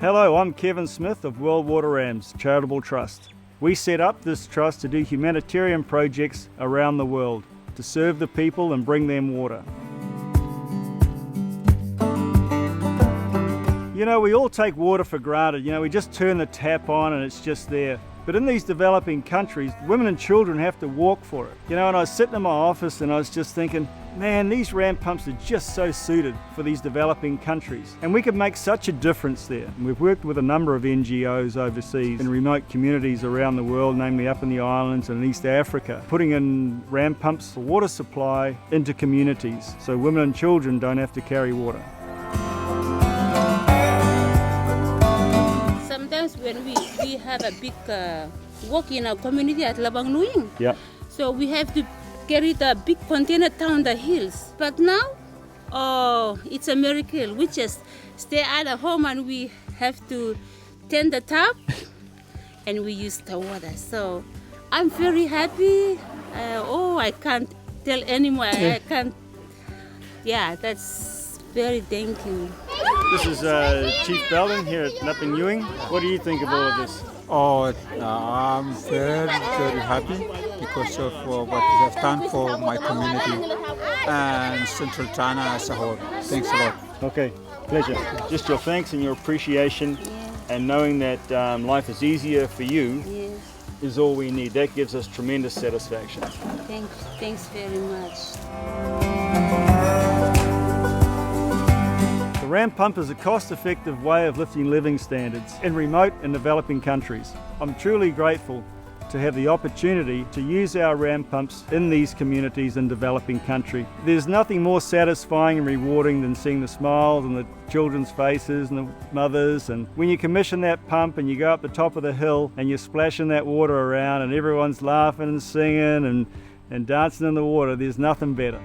Hello, I'm Kevin Smith of World Water Rams Charitable Trust. We set up this trust to do humanitarian projects around the world, to serve the people and bring them water. You know, we all take water for granted. You know, we just turn the tap on and it's just there. But in these developing countries, women and children have to walk for it. You know, and I was sitting in my office and I was just thinking, man, these ram pumps are just so suited for these developing countries. And we could make such a difference there. And we've worked with a number of NGOs overseas in remote communities around the world, namely up in the islands and in East Africa, putting in ram pumps for water supply into communities so women and children don't have to carry water. Sometimes when we have a big work in our community at Labang Nuing, so we have to carry the big container down the hills. But now, oh, it's a miracle. We just stay at home and we have to turn the tap and we use the water. So I'm very happy. I can't tell anymore. I can't. Yeah, that's very thank you. This is Chief Belden here at Lapin Ewing. What do you think of all of this? Oh, I'm very, very happy because of what you have done for my community and Central Tanna as a whole. Thanks a lot. Okay, pleasure. Just your thanks and your appreciation and knowing that life is easier for you is all we need. That gives us tremendous satisfaction. Thanks very much. The ram pump is a cost-effective way of lifting living standards in remote and developing countries. I'm truly grateful to have the opportunity to use our ram pumps in these communities in developing country. There's nothing more satisfying and rewarding than seeing the smiles on the children's faces and the mothers, and when you commission that pump and you go up the top of the hill and you're splashing that water around and everyone's laughing and singing and dancing in the water, there's nothing better.